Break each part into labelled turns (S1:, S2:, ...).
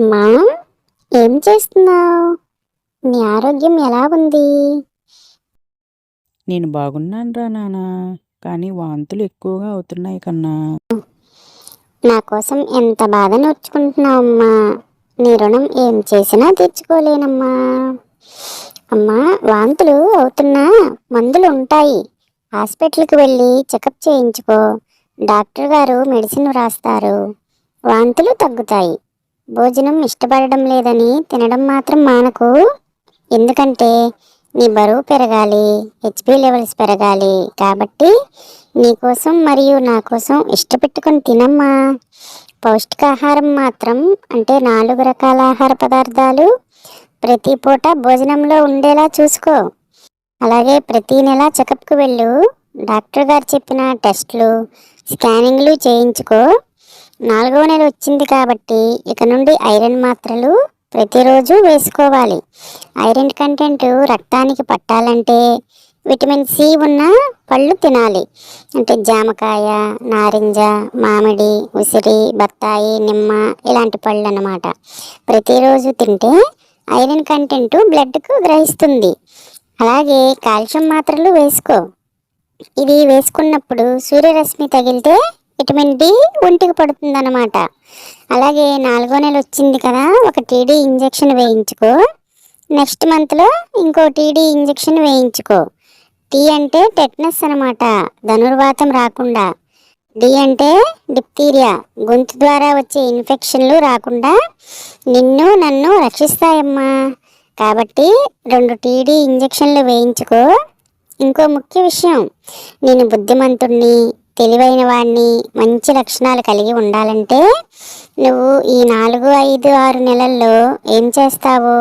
S1: అమ్మా, ఏం చేస్తున్నావు? నీ ఆరోగ్యం ఎలా ఉంది?
S2: నేను బాగున్నానురా నాన్న. కానీ వాంతులు ఎక్కువగా అవుతున్నాయి కన్నా.
S1: నా కోసం ఎంత బాధ నోచుకుంటున్నావమ్మా. నీ రుణం ఏం చేసినా తీర్చుకోలేనమ్మా. అమ్మా, వాంతులు అవుతున్నా మందులు ఉంటాయి. హాస్పిటల్కి వెళ్ళి చెకప్ చేయించుకో. డాక్టర్ గారు మెడిసిన్ రాస్తారు. వాంతులు తగ్గుతాయి. భోజనం ఇష్టపడడం లేదని తినడం మాత్రం మానకు. ఎందుకంటే నీ బరువు పెరగాలి, హెచ్పి లెవెల్స్ పెరగాలి. కాబట్టి నీకోసం మరియు నా కోసం ఇష్టపెట్టుకొని తినమ్మా. పౌష్టికాహారం మాత్రం అంటే 4 రకాల ఆహార పదార్థాలు ప్రతి పూట భోజనంలో ఉండేలా చూసుకో. అలాగే ప్రతి నెల చెకప్కి వెళ్ళు. డాక్టర్ గారు చెప్పిన టెస్టులు, స్కానింగ్లు చేయించుకో. 4వ నెల వచ్చింది కాబట్టి ఇక నుండి ఐరన్ మాత్రలు ప్రతిరోజు వేసుకోవాలి. ఐరన్ కంటెంట్ రక్తానికి పట్టాలంటే విటమిన్ సి ఉన్న పళ్ళు తినాలి. అంటే జామకాయ, నారింజ, మామిడి, ఉసిరి, బత్తాయి, నిమ్మ ఇలాంటి పళ్ళు అన్నమాట. ప్రతిరోజు తింటే ఐరన్ కంటెంట్ బ్లడ్కు గ్రహిస్తుంది. అలాగే కాల్షియం మాత్రలు వేసుకో. ఇది వేసుకున్నప్పుడు సూర్యరశ్మి తగిలితే విటమిన్ డి ఒంటికి పడుతుందన్నమాట. అలాగే 4వ నెల వచ్చింది కదా, ఒక టీడీ ఇంజెక్షన్ వేయించుకో. నెక్స్ట్ మంత్లో ఇంకో టీడీ ఇంజెక్షన్ వేయించుకో. టీ అంటే టెట్నస్ అనమాట, ధనుర్వాతం రాకుండా. డి అంటే డిప్తీరియా, గొంతు ద్వారా వచ్చే ఇన్ఫెక్షన్లు రాకుండా నిన్ను నన్ను రక్షిస్తాయమ్మా. కాబట్టి 2 టీడీ ఇంజెక్షన్లు వేయించుకో. ఇంకో ముఖ్య విషయం, నేను బుద్ధిమంతుణ్ణి, తెలివైన వాడిని, మంచి లక్షణాలు కలిగి ఉండాలంటే నువ్వు ఈ 4, 5, 6 నెలల్లో ఏం చేస్తావో,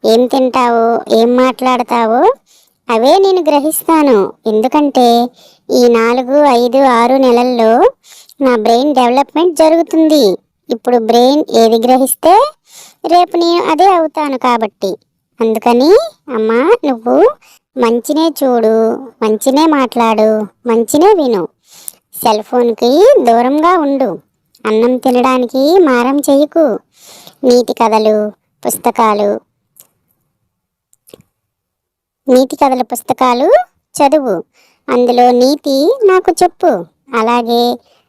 S1: ఏం తింటావో, ఏం మాట్లాడతావో అవే నేను గ్రహిస్తాను. ఎందుకంటే ఈ 4, 5, 6 నెలల్లో నా బ్రెయిన్ డెవలప్మెంట్ జరుగుతుంది. ఇప్పుడు బ్రెయిన్ ఏది గ్రహిస్తే రేపు నేను అదే అవుతాను. కాబట్టి అందుకని అమ్మా, నువ్వు మంచినే చూడు, మంచినే మాట్లాడు, మంచినే విను. సెల్ ఫోన్కి దూరంగా ఉండు. అన్నం తినడానికి మారం చేయకు. నీతి కథల పుస్తకాలు చదువు. అందులో నీతి నాకు చెప్పు. అలాగే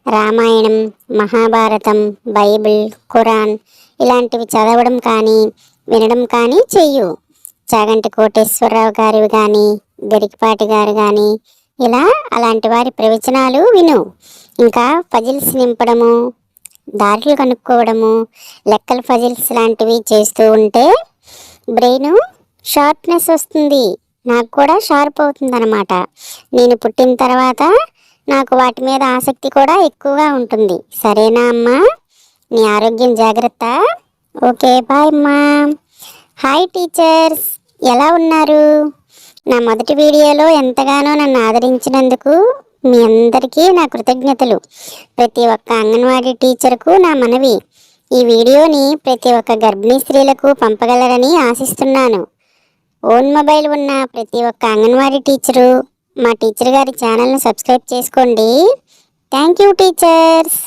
S1: రామాయణం, మహాభారతం, బైబిల్, ఖురాన్ ఇలాంటివి చదవడం కానీ వినడం కానీ చెయ్యు. చాగంటి కోటేశ్వరరావు గారివి కానీ, గరికపాటి గారు కానీ అలాంటి వారి ప్రవచనాలు విను. ఇంకా పజిల్స్ నింపడము, దారులు కనుక్కోవడము, లెక్కల పజిల్స్ లాంటివి చేస్తూ ఉంటే బ్రెయిన్ షార్ప్నెస్ వస్తుంది. నాకు కూడా షార్ప్ అవుతుంది అన్నమాట. నేను పుట్టిన తర్వాత నాకు వాటి మీద ఆసక్తి కూడా ఎక్కువగా ఉంటుంది. సరేనా అమ్మా? నీ ఆరోగ్యం జాగ్రత్త. ఓకే, బాయ్ అమ్మా. హాయ్ టీచర్స్, ఎలా ఉన్నారు? నా మొదటి వీడియోలో ఎంతగానో నన్ను ఆదరించినందుకు మీ అందరికీ నా కృతజ్ఞతలు. ప్రతి ఒక్క అంగన్వాడీ టీచర్కు నా మనవి, ఈ వీడియోని ప్రతి ఒక్క గర్భిణీ స్త్రీలకు పంపగలరని ఆశిస్తున్నాను. ఓన్ మొబైల్ ఉన్న ప్రతి ఒక్క అంగన్వాడీ టీచరు మా టీచర్ గారి ఛానల్ను సబ్స్క్రైబ్ చేసుకోండి. Thank you teachers.